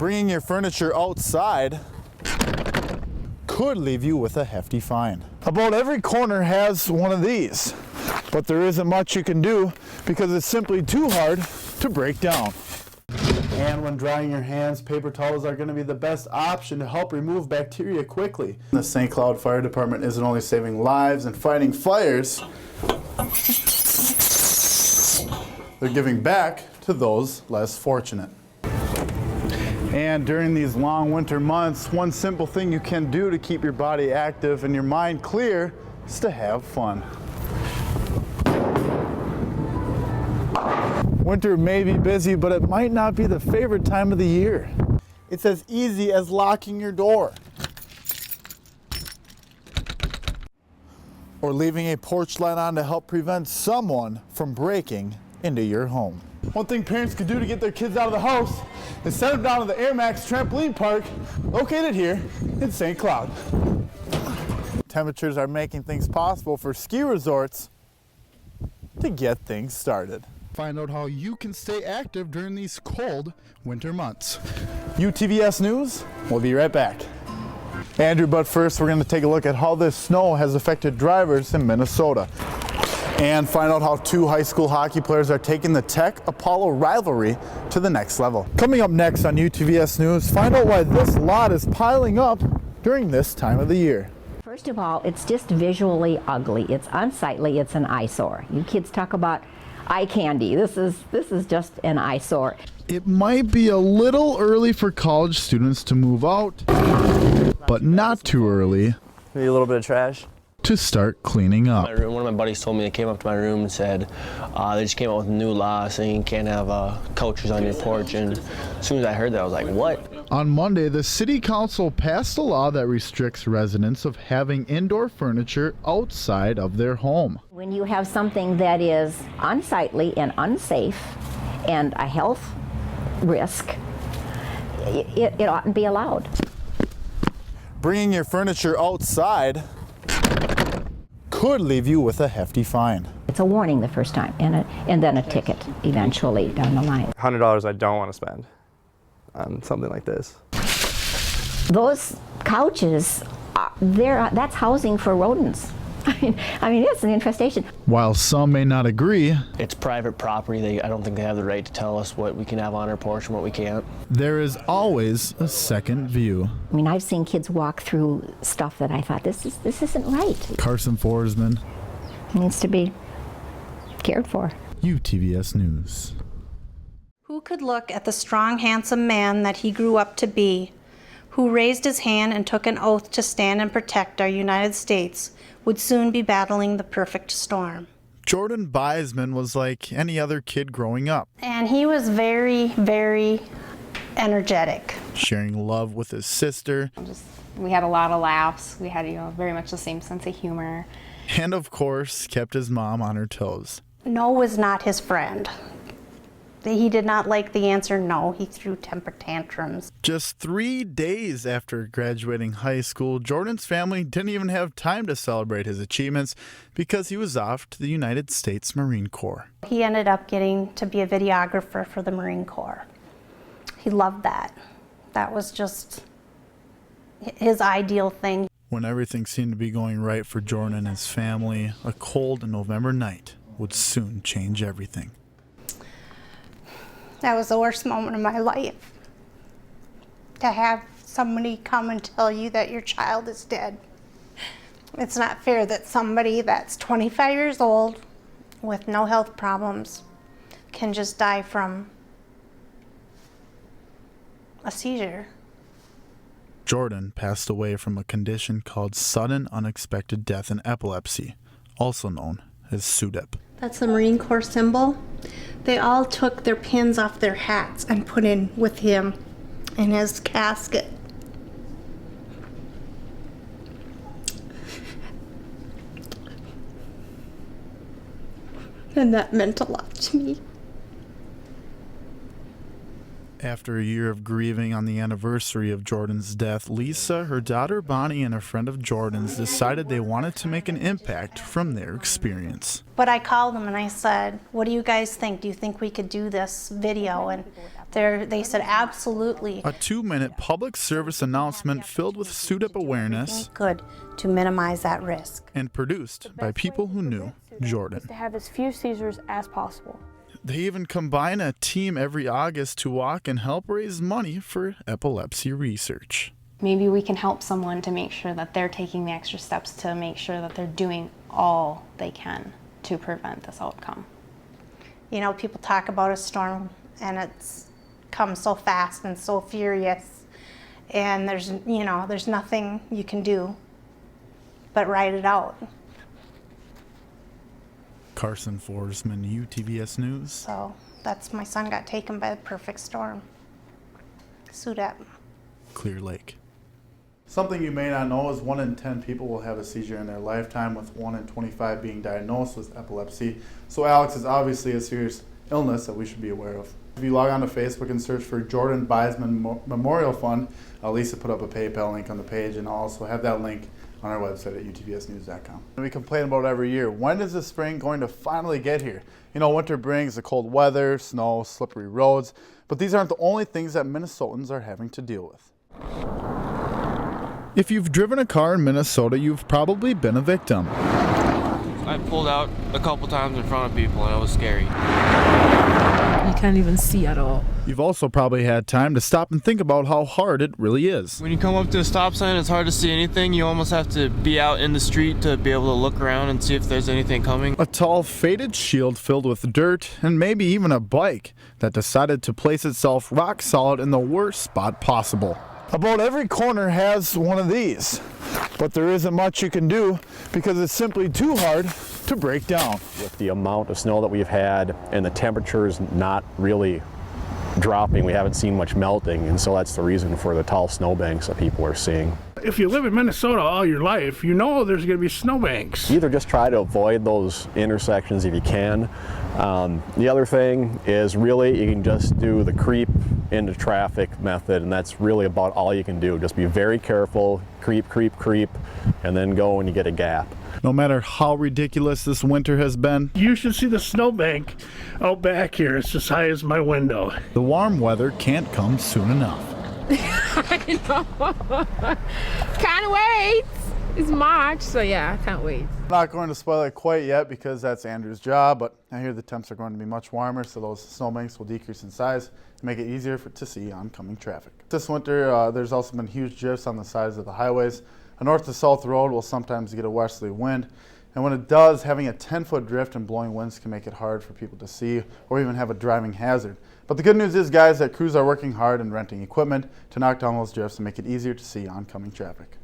Bringing your furniture outside could leave you with a hefty fine. About every corner has one of these, but there isn't much you can do because it's simply too hard to break down. And when drying your hands, paper towels are going to be the best option to help remove bacteria quickly. The St. Cloud Fire Department isn't only saving lives and fighting fires, they're giving back to those less fortunate. And during these long winter months, one simple thing you can do to keep your body active and your mind clear is to have fun. Winter may be busy, but it might not be the favorite time of the year. It's as easy as locking your door or leaving a porch light on to help prevent someone from breaking into your home. One thing parents could do to get their kids out of the house is send them down to the Air Max trampoline park located here in St. Cloud. Temperatures are making things possible for ski resorts to get things started. Find out how you can stay active during these cold winter months. UTVS News, we'll be right back. Andrew, but first we're going to take a look at how this snow has affected drivers in Minnesota and find out how two high school hockey players are taking the Tech-Apollo rivalry to the next level. Coming up next on UTVS News, find out why this lot is piling up during this time of the year. First of all, it's just visually ugly. It's unsightly. It's an eyesore. You kids talk about eye candy. This is just an eyesore. It might be a little early for college students to move out, but not too early. Maybe a little bit of trash. To start cleaning up. One of my buddies told me, they came up to my room and said they just came out with a new law saying you can't have couches on your porch. And as soon as I heard that, I was like, what? On Monday, the City Council passed a law that restricts residents of having indoor furniture outside of their home. When you have something that is unsightly and unsafe and a health risk, it oughtn't be allowed. Bringing your furniture outside could leave you with a hefty fine. It's a warning the first time and then a ticket eventually down the line. $100 I don't want to spend on something like this. Those couches, that's housing for rodents. I mean, it's an infestation. While some may not agree, It's private property. I don't think they have the right to tell us what we can have on our porch and what we can't. there is always a second view. I mean, I've seen kids walk through stuff that I thought, this isn't right. Karsen Forsman, It needs to be cared for. UTVS News. Who could look at the strong, handsome man that he grew up to be, who raised his hand and took an oath to stand and protect our United States, would soon be battling the perfect storm. Jordan Beisman was like any other kid growing up, And he was very, very energetic. sharing love with his sister, We had a lot of laughs. We had, very much the same sense of humor. and of course, kept his mom on her toes. No was not his friend. He did not like the answer no. He threw temper tantrums. Just 3 days after graduating high school, Jordan's family didn't even have time to celebrate his achievements because he was off to the United States Marine Corps. He ended up getting to be a videographer for the Marine Corps. He loved that. That was just his ideal thing. When everything seemed to be going right for Jordan and his family, a cold November night would soon change everything. That was the worst moment of my life. To have somebody come and tell you that your child is dead. It's not fair that somebody that's 25 years old with no health problems can just die from a seizure. Jordan passed away from a condition called sudden unexpected death in epilepsy, also known as SUDEP. That's the Marine Corps symbol. They all took their pins off their hats and put in with him in his casket. And that meant a lot to me. After a year of grieving on the anniversary of Jordan's death, Lisa, her daughter Bonnie, and a friend of Jordan's decided they wanted to make an impact from their experience. But I called them and I said, what do you guys think? Do you think we could do this video? And They said absolutely. A 2-minute public service announcement filled with SUDEP awareness Good to minimize that risk. and produced by people who knew Jordan. To have as few seizures as possible. They even combine a team every August to walk and help raise money for epilepsy research. Maybe we can help someone to make sure that they're taking the extra steps to make sure that they're doing all they can to prevent this outcome. You know, people talk about a storm and it's come so fast and so furious, and there's nothing you can do but ride it out. Karsen Forsman, UTVS News. So that's my son got taken by the perfect storm. SUDEP. Clear Lake. Something you may not know is 1 in 10 people will have a seizure in their lifetime, with 1 in 25 being diagnosed with epilepsy. So Alex is obviously a serious illness that we should be aware of. If you log on to Facebook and search for Jordan Beisman Memorial Fund, Lisa put up a PayPal link on the page, and I'll also have that link on our website at utvsnews.com. We complain about it every year. When is the spring going to finally get here? You know, winter brings the cold weather, snow, slippery roads, but these aren't the only things that Minnesotans are having to deal with. If you've driven a car in Minnesota, you've probably been a victim. I pulled out a couple times in front of people and it was scary. You can't even see at all. You've also probably had time to stop and think about how hard it really is. When you come up to a stop sign, it's hard to see anything. You almost have to be out in the street to be able to look around and see if there's anything coming. A tall, faded shield filled with dirt and maybe even a bike that decided to place itself rock solid in the worst spot possible. About every corner has one of these, but there isn't much you can do because it's simply too hard to break down. With the amount of snow that we've had and the temperatures not really dropping, we haven't seen much melting, and so that's the reason for the tall snowbanks that people are seeing. If you live in Minnesota all your life, you know there's going to be snowbanks. Either just try to avoid those intersections if you can. The other thing is really you can just do the creep into traffic method, and that's really about all you can do. Just be very careful, creep, creep, creep, and then go when you get a gap. No matter how ridiculous this winter has been, You should see the snowbank out back here. It's as high as my window. the warm weather can't come soon enough. I know. Can't wait. It's March, so yeah, I can't wait. I'm not going to spoil it quite yet because that's Andrew's job, but I hear the temps are going to be much warmer, so those snowbanks will decrease in size and make it easier to see oncoming traffic. This winter, there's also been huge drifts on the sides of the highways. A north to south road will sometimes get a westerly wind, and when it does, having a 10-foot drift and blowing winds can make it hard for people to see or even have a driving hazard. But the good news is, guys, that crews are working hard and renting equipment to knock down those drifts and make it easier to see oncoming traffic.